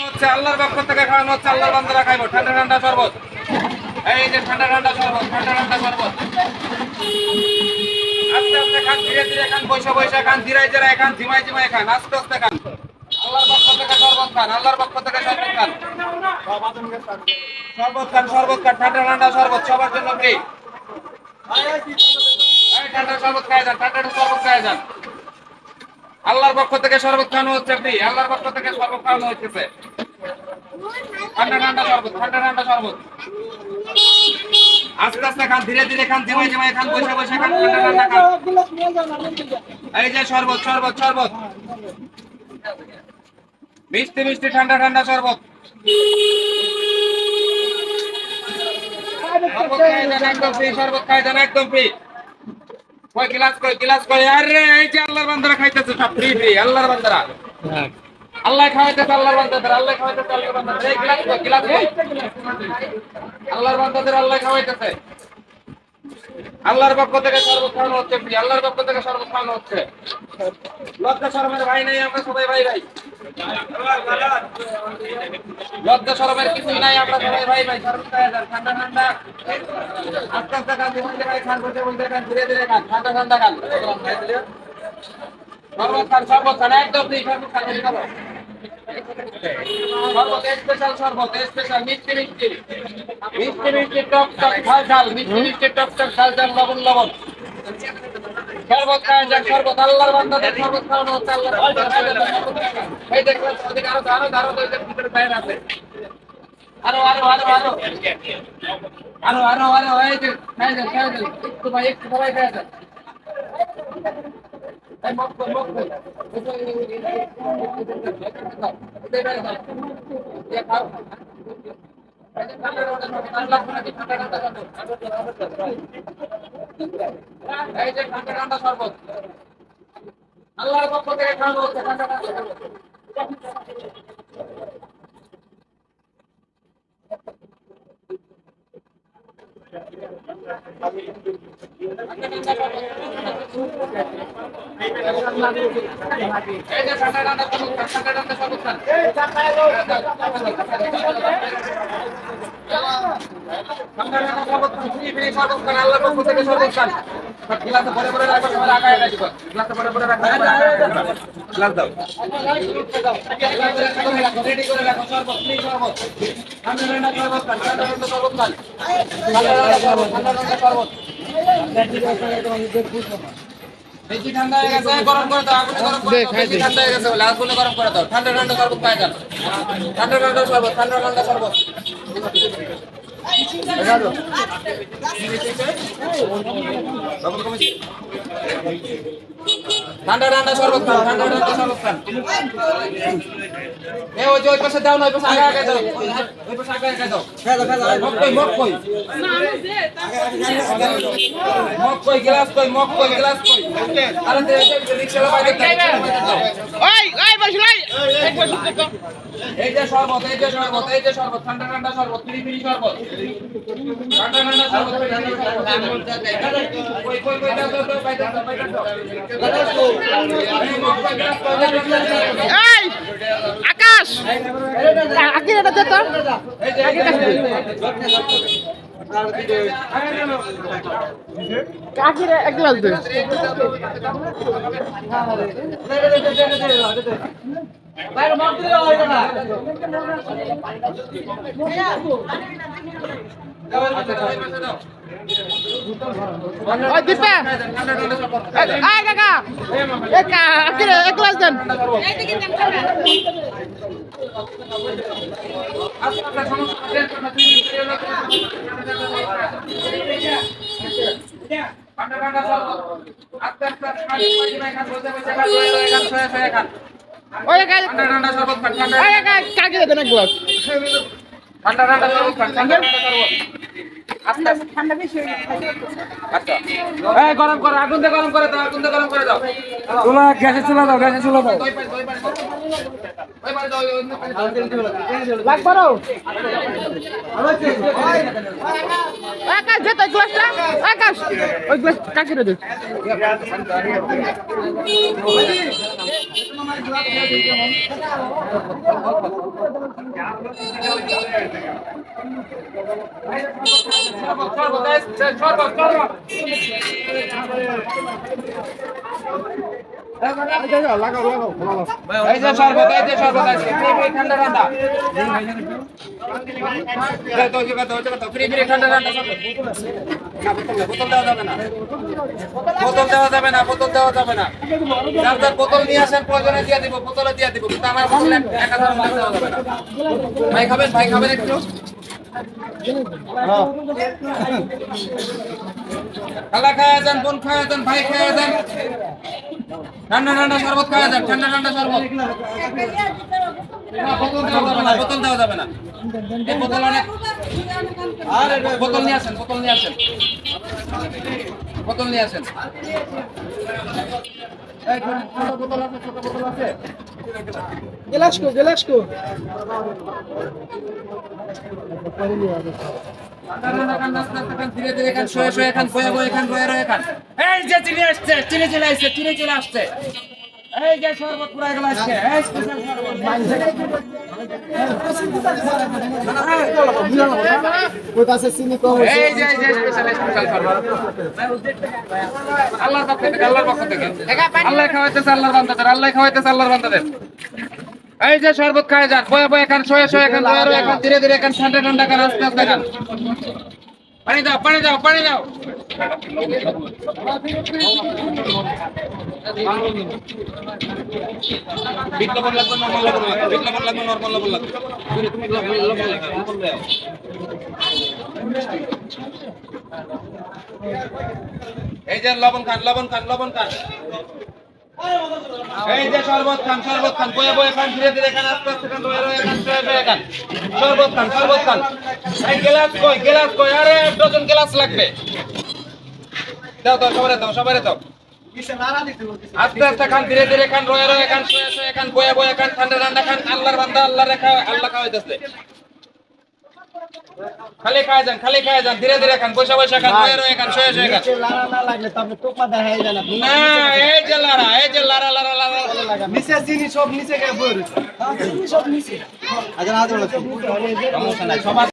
হচ্ছে আল্লাহর পক্ষ থেকে খাওয়ানো হচ্ছে, আল্লাহর বান্দারা খাইবো ঠান্ডা ঠান্ডা শরবত। এই যে ঠান্ডা ঠান্ডা শরবত, ঠান্ডা ঠান্ডা শরবত। আস্তে আস্তে খান, ধীরে ধীরে খান, বৈশা বৈশা খান, জিরায় জিরায় খান, ঝিমায় ঝিমায় খান, আস্তে আস্তে খান। আল্লাহর পক্ষ থেকে শরবত খান, আল্লাহর পক্ষ থেকে শরবত খান, শরবত খান, শরবত খান, ঠান্ডা ঠান্ডা শরবত সবার জন্য ফ্রি। ঠান্ডা শরবত খায় যান, ঠান্ডা শরবত খায় যান। আল্লাহর পক্ষ থেকে শরবত খাওয়ানো হচ্ছে ফ্রি, আল্লাহর পক্ষ থেকে শরবত খাওয়ানো হচ্ছে। ঠান্ডা ঠান্ডা শরবত, ঠান্ডা ঠান্ডা শরবত। আস্তে আস্তে খান, ধীরে ধীরে খান, ঝিমাই ঝিমাই খান, বসে বসে খান, ঠান্ডা ঠান্ডা খান। এই যে শরবত, শরবত, শরবত, মিষ্টি মিষ্টি ঠান্ডা ঠান্ডা শরবত। শরবত খাই যান একদম ফ্রি, শরবত খাই যান একদম ফ্রি। কই গ্লাস, কই গ্লাস, কই। আরে এই যে আল্লাহর বান্দারা খাইতেছে সব ফ্রি ফ্রি, আল্লাহর বান্দারা। আল্লাহ খাওয়াইতেছে, আল্লাহর বান্দাদের, আল্লাহ খাওয়াইতেছে, আল্লাহর বান্দাদের। এই গ্লাস কই, গ্লাস কই। আল্লাহর বান্দাদের আল্লাহ খাওয়াইতেছে। আল্লাহর পক্ষ থেকে শরবত খাওয়ানো হচ্ছে ফ্রি, আল্লাহর পক্ষ থেকে শরবত খাওয়ানো হচ্ছে। লজ্জা শরমের ভাই নাই, আমরা সবাই ভাই ভাই। লজ্জা শরমের কিছুই নাই, আমরা সবাই ভাই ভাই। শরবত খাওয়া যান, ঠান্ডা ঠান্ডা। আস্তে আস্তে খান, ধীরে ধীরে খান, বসে বসে খান, ধীরে ধীরে খান, ঠান্ডা ঠান্ডা খান। শরবত খান, শরবত খান একদম ফ্রি, শরবত খান, খাবো। শরবত স্পেশাল, শরবত স্পেশাল, মিষ্টি মিষ্টি, মিষ্টি মিষ্টি, টক টক ঝাল ঝাল, মিষ্টি মিষ্টি, টক টক ঝাল ঝাল, লবণ লবণ। শরবত খাওয়া যাক, শরবত। আল্লাহর বান্দাদের শরবত খাওয়ানো হচ্ছে, আল্লাহর বান্দাদের। এই দেখুন, ওদিকে আরো আরো আরো ভিতরে বাইরে আছে। আরো আরো আরো আরো আরো আরো আরো, এই যে খাই যান, খাই যান, একটু ভাই, একটু সবাই খাই যান। এই মক কই, মক কই। ये खाओ। এই যে ঠান্ডা ঠান্ডা শরবত, আল্লাহর পক্ষ থেকে খাওয়ানো হচ্ছে ঠান্ডা ঠান্ডা শরবত। এই যে ঠান্ডা ঠান্ডা শরবত, ঠান্ডা ঠান্ডা শরবত খান। ঠান্ডা ঠান্ডা শরবত খান, ফ্রি ফ্রি শরবত খান, আল্লাহর পক্ষ থেকে শরবত খান। গ্লাসে ভরে ভরে রাখো, সবাই আগায় আগায় দিবা। গ্লাসে ভরে ভরে রাখো, গ্লাস দাও। রেডি করে রাখো, শরবত ফ্রি শরবত। ঠান্ডা ঠান্ডা শরবত খান, ঠান্ডা ঠান্ডা শরবত খান। ঠান্ডা ঠান্ডা শরবত, ঠান্ডা ঠান্ডা শরবত। বেশি ঠান্ডা হয়ে গেছে, গরম করে দাও, আগুনে গরম করে দাও। বেশি ঠান্ডা হয়ে গেছে বলে আগুনে গরম করে দাও। ঠান্ডা ঠান্ডা শরবত খাই যান, ঠান্ডা ঠান্ডা শরবত, ঠান্ডা ঠান্ডা শরবত। ঠান্ডা ঠান্ডা শরবত খান, ঠান্ডা ঠান্ডা শরবত খান। এ ওই যে ওই পাশে দাও না, ওই পাশে আগে আগে দাও, ওই পাশে আগে আগে দাও। মক কই, মক কই, মক কই, গ্লাস কই, মক কই, গ্লাস কই। আরে রিকশালা বাইরে দাও। ওই ওই বসলাই এক বসে তো। এই যে শরবত, এই যে শরবত, এই যে শরবত, ঠান্ডা ঠান্ডা শরবত, ফ্রি ফ্রি শরবত। ঠান্ডা ঠান্ডা শরবত, কই কই কই দাও দাও, বাইরে দাও, বাইরে দাও। এই আকাশ, আকি এটা দে তো। এই যে আকি কাকিরে এক গ্লাস দে। বাইরে মক দিও ওই না। ওই দিপা, আয় কাকা, এক আকিরে এক গ্লাস দেন। এই দিকে দেন খাবে। আচ্ছা সমস্যা দেন না, তুই ঠান্ডা ঠান্ডা শরবত। আস্তে আস্তে খান, খান, বসে বসে খান, খান, শুয়ে খান। ওই ঠান্ডা ঠান্ডা শরবত খান, ঠান্ডা। এই কাকে দেন এক গ্লাস। ঠান্ডা ঠান্ডা শরবত খান, ঠান্ডা ঠান্ডা শরবত। আস্তে আস্তে ঠান্ডা বেশি হয়ে গেছে। আচ্ছা এই গরম করে, আগুন দিয়ে গরম করে দাও, আগুন দিয়ে গরম করে দাও। চুলা গ্যাসে চুলা দাও, গ্যাসে চুলা দাও। ওই পারে দাও, লাগ পারো। আকাশ দে তো গ্লাসটা, আকাশ ওই গ্লাস কাকে দে। এই যে শরবত আছে ঠান্ডা ঠান্ডা ফ্রি ফ্রি ঠান্ডা ঠান্ডা বোতল দেওয়া যাবে না বোতল দেওয়া যাবে না যার বোতল নিয়ে আসেন প্রয়োজনে দিয়ে দিব বোতলে দিয়ে দিব কিন্তু আমার বোতলে 1000 টাকা দেওয়া যাবে না ভাই খাবেন একটু খালা খাওয়া যান বোন খাওয়া যান ভাই খাওয়া যান ঠান্ডা ঠান্ডা শরবত খাওয়া যান ঠান্ডা ঠান্ডা শরবত বোতল দেওয়া যাবে না এই বোতল অনেক বোতল নিয়ে আসেন এই ছোট বোতল আছে গ্লাস কো ধীরে ধীরে খান শুয়ে খান বয়ে খান খান এই যে চিনি চলে আসছে এই যে শরবত পুরা গেল আজকে এই স্পেশাল শরবত এই যে স্পেশাল শরবত আল্লাহর পক্ষ থেকে আল্লাহ খাওয়াইতেছে আল্লাহর বান্দাদের এই যে শরবত খায় যান বয়ে খান শুয়ে খান বয়ে খান ধীরে ধীরে খান ঠান্ডা ঠান্ডা খান আস্তে আস্তে খান পানি দাও বিপ্লবন লাগবে নরমাল লাগবে এই যে লবণ খান এই যে শরবত খান বয়ে খান ধীরে ধীরে খান আস্তে আস্তে খান বয়ে খান শুয়ে খান শরবত খান এই গ্লাস কই আরে 1 ডজন গ্লাস লাগবে দাও সবারে দাও আস্তে আস্তে খান ধীরে ধীরে খান রয়ে খান শুয়ে খান বয়ে খান ঠান্ডা ঠান্ডা খান আল্লাহর বান্দা আল্লাহ খাওয়াইতেছে খালি খায় যান ধীরে ধীরে খান বসে খান রয়ে খান শুয়ে খান না লাগলে তবে টোপা দেখাই যায় না এই যে লারা নিচে চিনি সব নিচে গিয়ে বই রয়েছে চিনি সব নিচে আজ সমস্যা নাই সবার